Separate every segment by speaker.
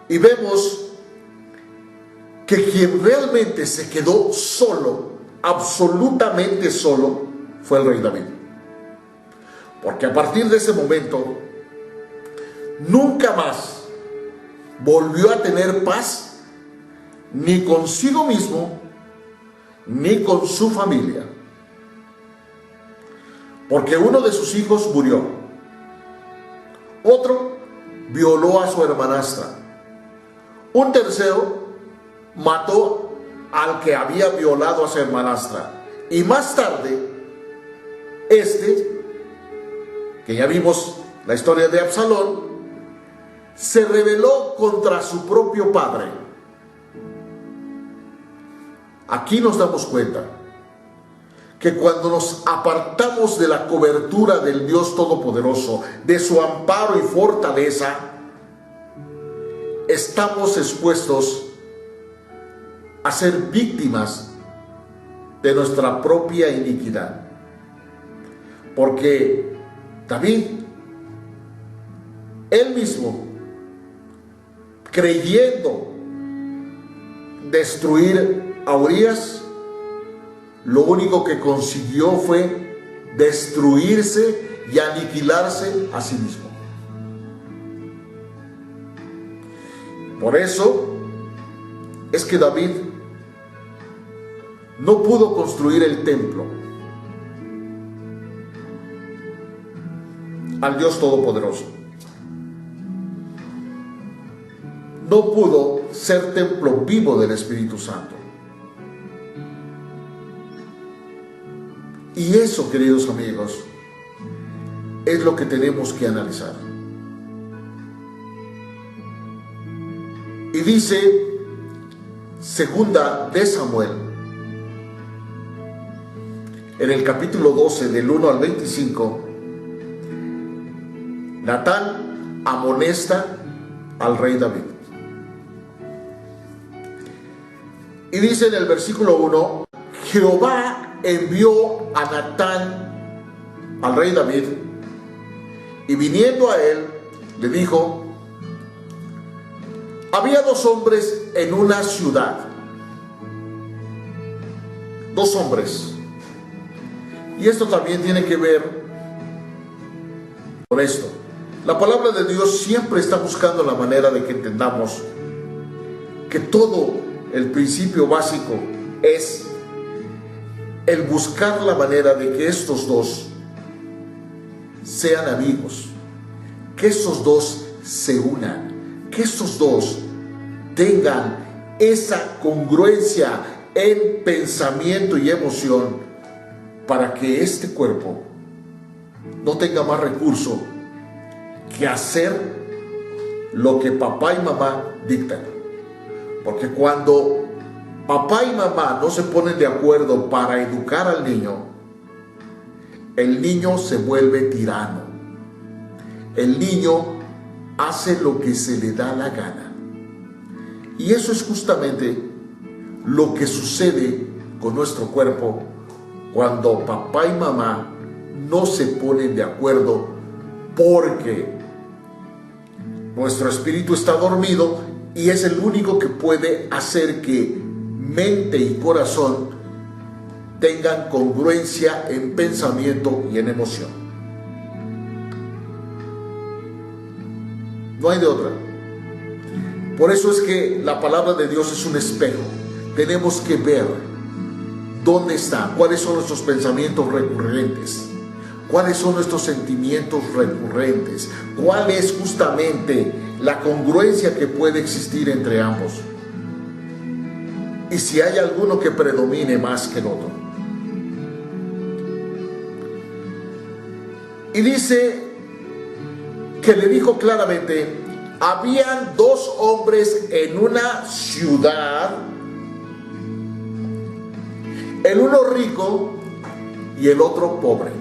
Speaker 1: Y vemos que quien realmente se quedó solo, absolutamente solo, fue el rey David. Porque a partir de ese momento, nunca más volvió a tener paz, ni consigo mismo, ni con su familia. Porque uno de sus hijos murió, otro violó a su hermanastra, un tercero mató al que había violado a su hermanastra, y más tarde, que ya vimos la historia de Absalón, se rebeló contra su propio padre. Aquí nos damos cuenta que cuando nos apartamos de la cobertura del Dios Todopoderoso, de su amparo y fortaleza, estamos expuestos a ser víctimas de nuestra propia iniquidad. Porque David, él mismo, creyendo destruir a Urías, lo único que consiguió fue destruirse y aniquilarse a sí mismo. Por eso es que David no pudo construir el templo al Dios Todopoderoso. No pudo ser templo vivo del Espíritu Santo. Y eso, queridos amigos, es lo que tenemos que analizar. Y dice segunda de Samuel, en el capítulo 12, del 1 al 25, Natán amonesta al rey David. Y dice en el versículo 1, Jehová envió a Natán al rey David, y viniendo a él, le dijo: había dos hombres en una ciudad. Dos hombres. Y esto también tiene que ver con esto. La palabra de Dios siempre está buscando la manera de que entendamos que todo el principio básico es el buscar la manera de que estos dos sean amigos, que estos dos se unan, que estos dos tengan esa congruencia en pensamiento y emoción, para que este cuerpo no tenga más recurso que hacer lo que papá y mamá dictan. Porque cuando papá y mamá no se ponen de acuerdo para educar al niño, el niño se vuelve tirano. El niño hace lo que se le da la gana. Y eso es justamente lo que sucede con nuestro cuerpo cuando papá y mamá no se ponen de acuerdo, porque nuestro espíritu está dormido y es el único que puede hacer que mente y corazón tengan congruencia en pensamiento y en emoción. No hay de otra. Por eso es que la palabra de Dios es un espejo. Tenemos que ver dónde está, cuáles son nuestros pensamientos recurrentes, cuáles son nuestros sentimientos recurrentes, cuál es justamente la congruencia que puede existir entre ambos, y si hay alguno que predomine más que el otro. Y dice que le dijo claramente: habían dos hombres en una ciudad, el uno rico y el otro pobre.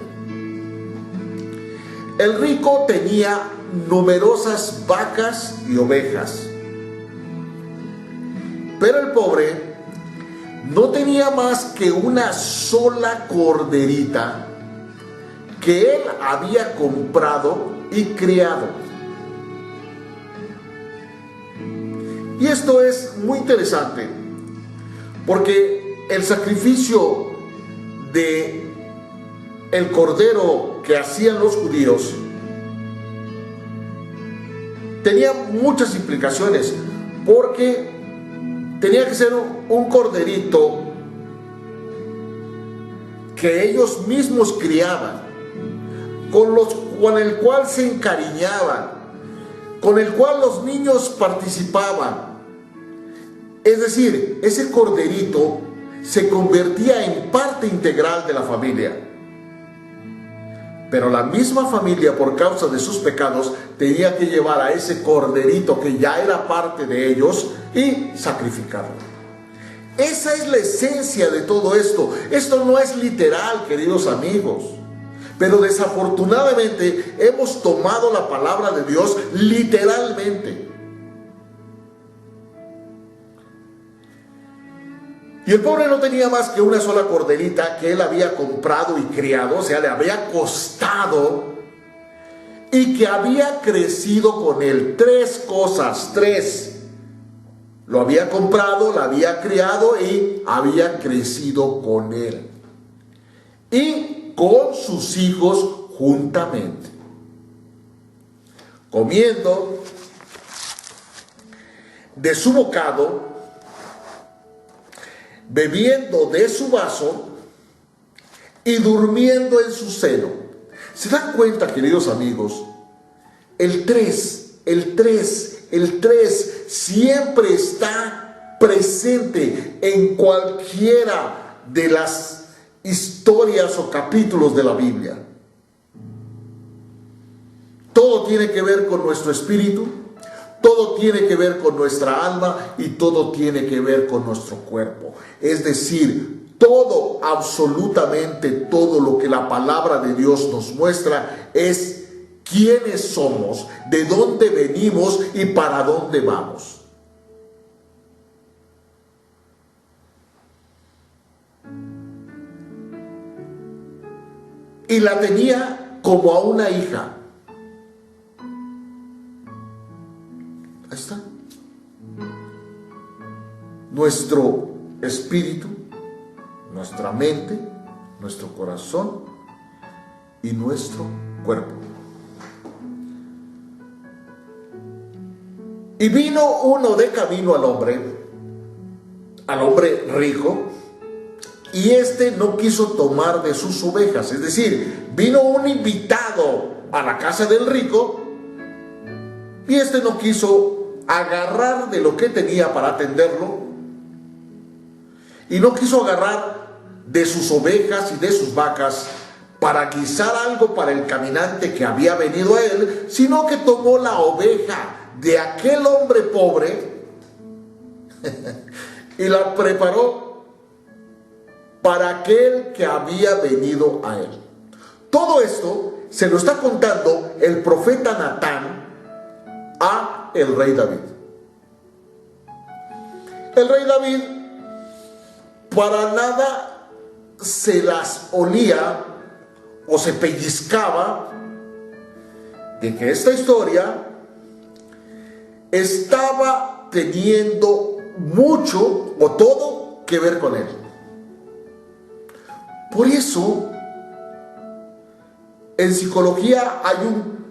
Speaker 1: El rico tenía numerosas vacas y ovejas, pero el pobre no tenía más que una sola corderita que él había comprado y criado. Y esto es muy interesante, porque el sacrificio de el cordero que hacían los judíos tenía muchas implicaciones, porque tenía que ser un corderito que ellos mismos criaban, con el cual se encariñaban, con el cual los niños participaban. Es decir, ese corderito se convertía en parte integral de la familia. Pero la misma familia, por causa de sus pecados, tenía que llevar a ese corderito que ya era parte de ellos y sacrificarlo. Esa es la esencia de todo esto. Esto no es literal, queridos amigos. Pero desafortunadamente hemos tomado la palabra de Dios literalmente. Y el pobre no tenía más que una sola corderita que él había comprado y criado, o sea, le había costado, y que había crecido con él. Tres cosas, tres. Lo había comprado, la había criado y había crecido con él. Y con sus hijos juntamente. Comiendo de su bocado, bebiendo de su vaso y durmiendo en su seno. ¿Se dan cuenta, queridos amigos? El 3 siempre está presente en cualquiera de las historias o capítulos de la Biblia. Todo tiene que ver con nuestro espíritu, todo tiene que ver con nuestra alma y todo tiene que ver con nuestro cuerpo. Es decir, todo, absolutamente todo lo que la palabra de Dios nos muestra es quiénes somos, de dónde venimos y para dónde vamos. Y la tenía como a una hija. Ahí está. Nuestro espíritu, nuestra mente, nuestro corazón y nuestro cuerpo. Y vino uno de camino al hombre rico, y éste no quiso tomar de sus ovejas. Es decir, vino un invitado a la casa del rico, y éste no quiso agarrar de lo que tenía para atenderlo, y no quiso agarrar de sus ovejas y de sus vacas para guisar algo para el caminante que había venido a él, sino que tomó la oveja de aquel hombre pobre y la preparó para aquel que había venido a él. Todo esto se lo está contando el profeta Natán a el rey David. El rey David para nada se las olía o se pellizcaba de que esta historia estaba teniendo mucho o todo que ver con él. Por eso, en psicología hay un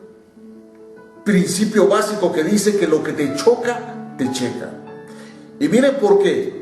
Speaker 1: principio básico que dice que lo que te choca, te checa. Y miren por qué.